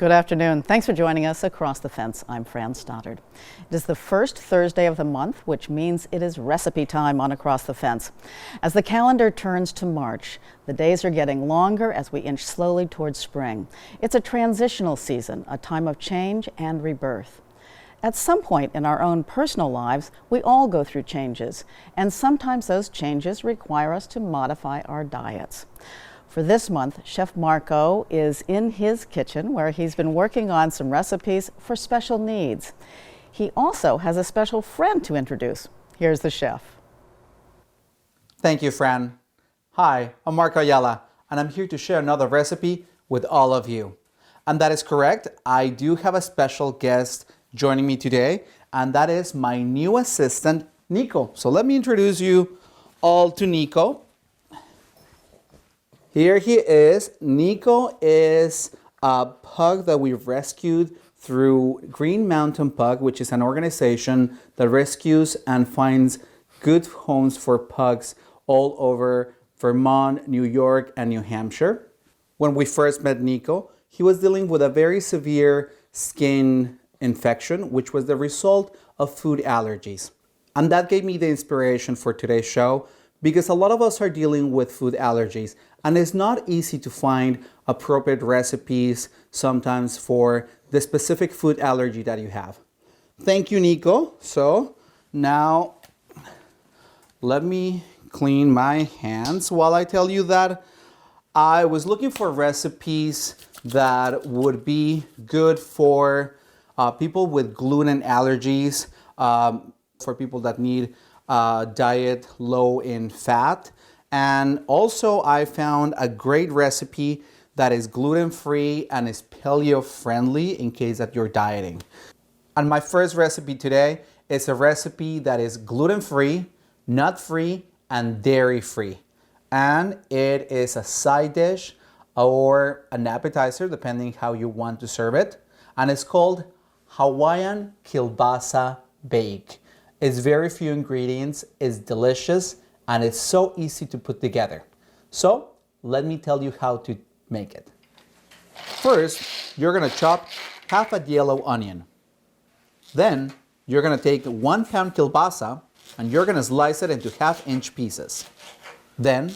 Good afternoon. Thanks for joining us across the fence. I'm Fran Stoddard. It is the first Thursday of the month, which means it is recipe time on Across the Fence. As the calendar turns to March, the days are getting longer as we inch slowly towards spring. It's a transitional season, a time of change and rebirth. At some point in our own personal lives, we all go through changes, and sometimes those changes require us to modify our diets. For this month, Chef Marco is in his kitchen where he's been working on some recipes for special needs. He also has a special friend to introduce. Here's the chef. Thank you, Fran. Hi, I'm Marco Ayala, and I'm here to share another recipe with all of you. And that is correct, I do have a special guest joining me today, and that is my new assistant, Nico. So let me introduce you all to Nico. Here he is. Nico is a pug that we rescued through Green Mountain Pug, which is an organization that rescues and finds good homes for pugs all over Vermont, New York, and New Hampshire. When we first met Nico, he was dealing with a very severe skin infection, which was the result of food allergies. And that gave me the inspiration for today's show, because a lot of us are dealing with food allergies, and it's not easy to find appropriate recipes sometimes for the specific food allergy that you have. Thank you, Nico. So now let me clean my hands while I tell you that I was looking for recipes that would be good for people with gluten allergies, for people that need diet low in fat. And also I found a great recipe that is gluten-free and is paleo-friendly in case that you're dieting. And my first recipe today is a recipe that is gluten-free, nut-free, and dairy-free. And it is a side dish or an appetizer, depending how you want to serve it. And it's called Hawaiian Kielbasa Bake. It's very few ingredients, it's delicious, and it's so easy to put together. So let me tell you how to make it. First, you're gonna chop half a yellow onion. Then you're gonna take 1 pound kielbasa and you're gonna slice it into 1/2-inch pieces. Then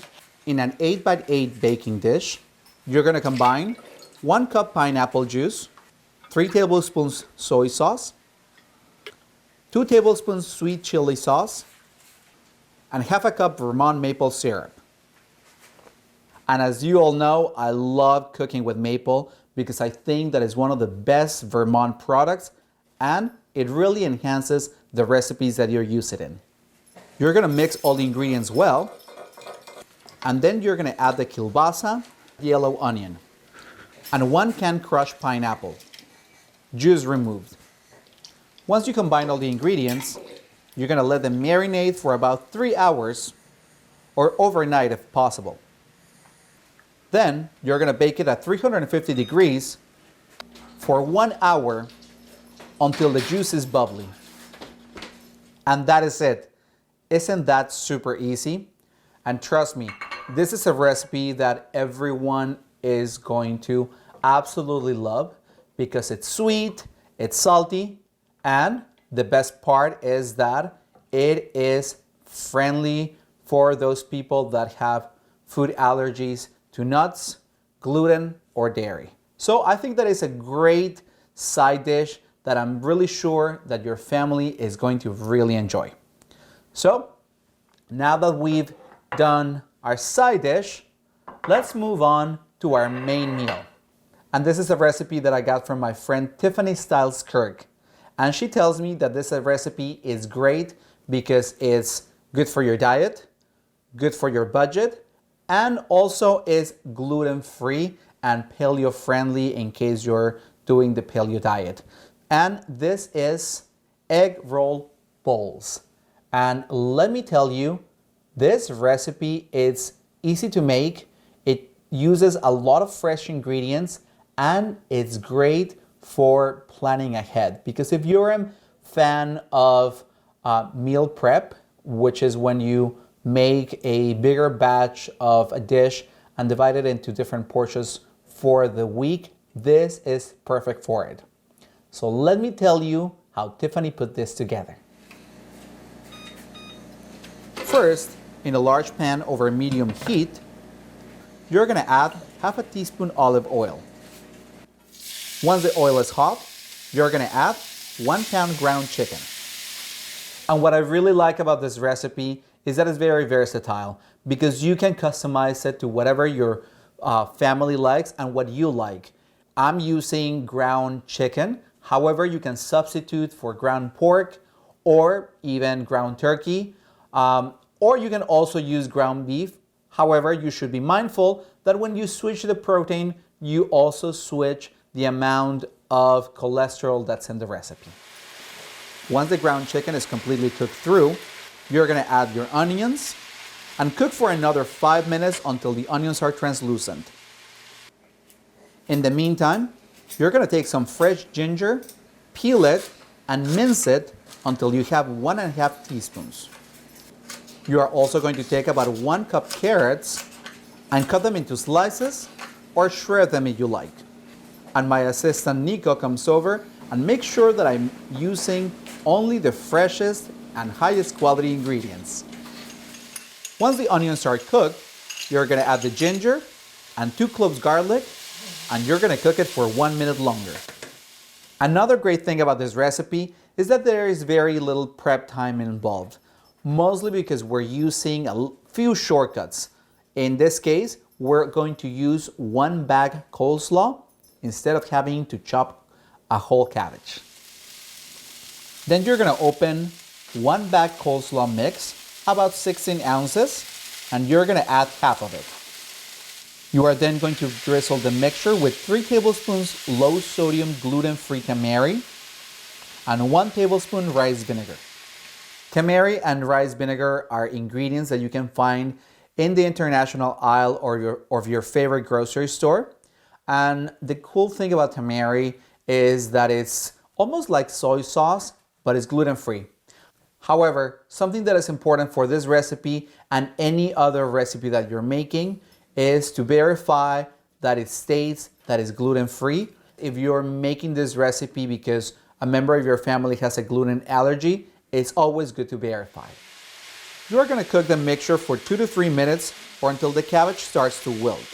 in an 8x8 baking dish, you're gonna combine 1 cup pineapple juice, 3 tablespoons soy sauce, 2 tablespoons sweet chili sauce, and 1/2 cup Vermont maple syrup. And as you all know, I love cooking with maple because I think that is one of the best Vermont products, and it really enhances the recipes that you're using in. You're gonna mix all the ingredients well, and then you're gonna add the kielbasa, yellow onion, and 1 can crushed pineapple, juice removed. Once you combine all the ingredients, you're gonna let them marinate for about 3 hours or overnight if possible. Then you're gonna bake it at 350 degrees for 1 hour until the juice is bubbly. And that is it. Isn't that super easy? And trust me, this is a recipe that everyone is going to absolutely love because it's sweet, it's salty, and the best part is that it is friendly for those people that have food allergies to nuts, gluten, or dairy. So I think that is a great side dish that I'm really sure that your family is going to really enjoy. So now that we've done our side dish, let's move on to our main meal. And this is a recipe that I got from my friend Tiffany Stiles Kirk. And she tells me that this recipe is great because it's good for your diet, good for your budget, and also is gluten-free and paleo-friendly in case you're doing the paleo diet. And this is egg roll bowls. And let me tell you, this recipe is easy to make. It uses a lot of fresh ingredients and it's great for planning ahead. Because if you're a fan of meal prep, which is when you make a bigger batch of a dish and divide it into different portions for the week, this is perfect for it. So let me tell you how Tiffany put this together. First, in a large pan over medium heat, you're gonna add half a teaspoon olive oil. Once the oil is hot, you're gonna add 1 pound ground chicken. And what I really like about this recipe is that it's very versatile because you can customize it to whatever your family likes and what you like. I'm using ground chicken. However, you can substitute for ground pork or even ground turkey, or you can also use ground beef. However, you should be mindful that when you switch the protein, you also switch the amount of cholesterol that's in the recipe. Once the ground chicken is completely cooked through, you're gonna add your onions and cook for another 5 minutes until the onions are translucent. In the meantime, you're gonna take some fresh ginger, peel it, and mince it until you have 1.5 teaspoons. You are also going to take about 1 cup carrots and cut them into slices or shred them if you like. And my assistant Nico comes over and makes sure that I'm using only the freshest and highest quality ingredients. Once the onions are cooked, you're gonna add the ginger and 2 cloves garlic, and you're gonna cook it for 1 minute longer. Another great thing about this recipe is that there is very little prep time involved, mostly because we're using a few shortcuts. In this case, we're going to use 1 bag coleslaw instead of having to chop a whole cabbage. Then you're gonna open 1 bag coleslaw mix, about 16 ounces, and you're gonna add half of it. You are then going to drizzle the mixture with 3 tablespoons low sodium gluten-free tamari and 1 tablespoon rice vinegar. Tamari and rice vinegar are ingredients that you can find in the international aisle or of your favorite grocery store. And the cool thing about tamari is that it's almost like soy sauce, but it's gluten-free. However, something that is important for this recipe and any other recipe that you're making is to verify that it states that it's gluten-free. If you're making this recipe because a member of your family has a gluten allergy, it's always good to verify. You're gonna cook the mixture for 2 to 3 minutes or until the cabbage starts to wilt.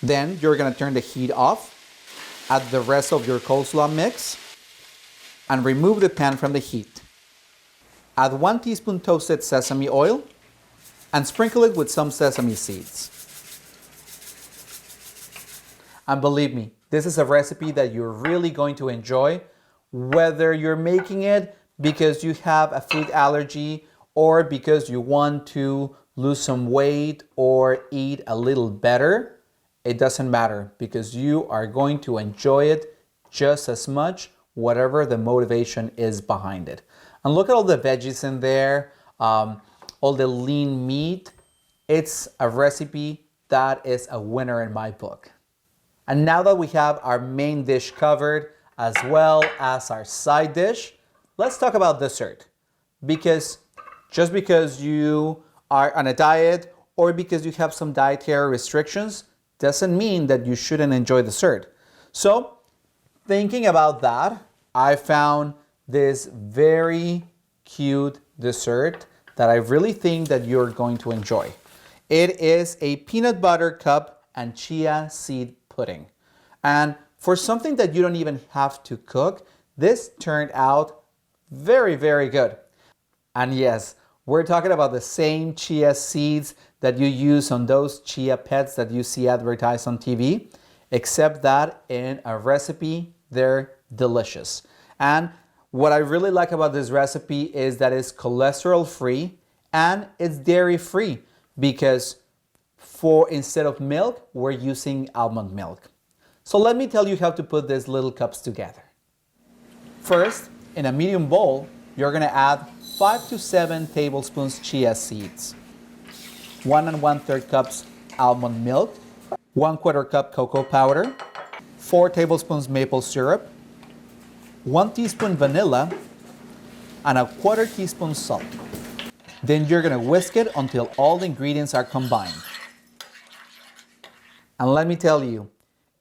Then you're gonna turn the heat off, add the rest of your coleslaw mix, and remove the pan from the heat. Add 1 teaspoon toasted sesame oil and sprinkle it with some sesame seeds. And believe me, this is a recipe that you're really going to enjoy, whether you're making it because you have a food allergy or because you want to lose some weight or eat a little better. It doesn't matter because you are going to enjoy it just as much, whatever the motivation is behind it. And look at all the veggies in there, all the lean meat. It's a recipe that is a winner in my book. And now that we have our main dish covered, as well as our side dish, let's talk about dessert. Because just because you are on a diet or because you have some dietary restrictions doesn't mean that you shouldn't enjoy dessert. So, thinking about that, I found this very cute dessert that I really think that you're going to enjoy. It is a peanut butter cup and chia seed pudding. And for something that you don't even have to cook, this turned out very, very good. And yes, we're talking about the same chia seeds that you use on those chia pets that you see advertised on TV, except that in a recipe, they're delicious. And what I really like about this recipe is that it's cholesterol free and it's dairy free because instead of milk, we're using almond milk. So let me tell you how to put these little cups together. First, in a medium bowl, you're gonna add 5 to 7 tablespoons chia seeds, 1 1/3 cups almond milk, 1/4 cup cocoa powder, 4 tablespoons maple syrup, 1 teaspoon vanilla, and 1/4 teaspoon salt. Then you're gonna whisk it until all the ingredients are combined. And let me tell you,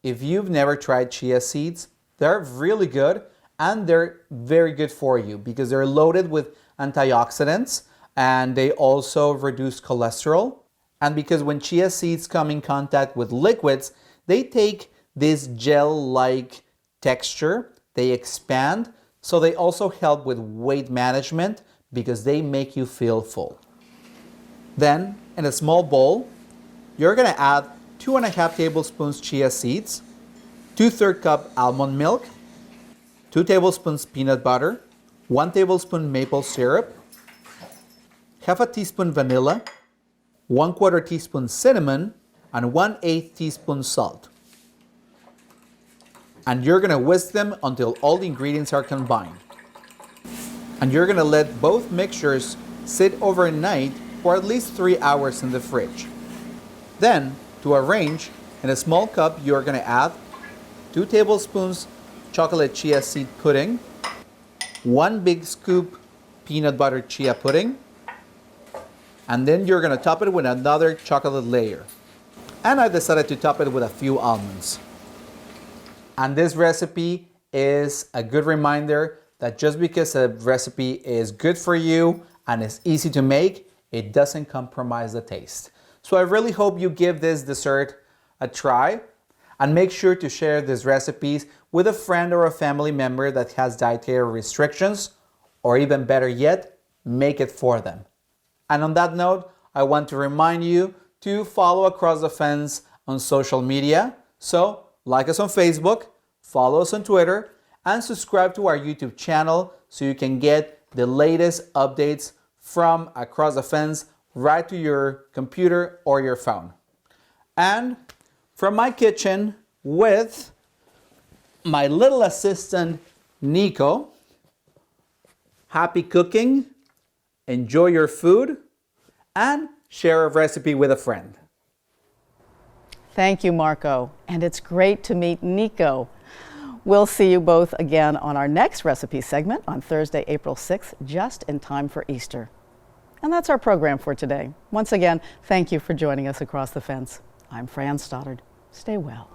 if you've never tried chia seeds, they're really good and they're very good for you because they're loaded with antioxidants and they also reduce cholesterol. And because when chia seeds come in contact with liquids, they take this gel-like texture, they expand, so they also help with weight management because they make you feel full. Then, in a small bowl, you're gonna add 2.5 tablespoons chia seeds, 2/3 cup almond milk, 2 tablespoons peanut butter, 1 tablespoon maple syrup, half a teaspoon vanilla, 1/4 teaspoon cinnamon, and 1/8 teaspoon salt. And you're gonna whisk them until all the ingredients are combined. And you're gonna let both mixtures sit overnight for at least 3 hours in the fridge. Then, to arrange, in a small cup, you're gonna add 2 tablespoons chocolate chia seed pudding, 1 big scoop peanut butter chia pudding, and then you're gonna top it with another chocolate layer. And I decided to top it with a few almonds. And this recipe is a good reminder that just because a recipe is good for you and is easy to make, it doesn't compromise the taste. So I really hope you give this dessert a try and make sure to share these recipes with a friend or a family member that has dietary restrictions, or even better yet, make it for them. And on that note, I want to remind you to follow Across the Fence on social media. So like us on Facebook, follow us on Twitter, and subscribe to our YouTube channel so you can get the latest updates from Across the Fence right to your computer or your phone. And from my kitchen with my little assistant, Nico, happy cooking, enjoy your food, and share a recipe with a friend. Thank you, Marco. And it's great to meet Nico. We'll see you both again on our next recipe segment on Thursday, April 6th, just in time for Easter. And that's our program for today. Once again, thank you for joining us Across the Fence. I'm Fran Stoddard. Stay well.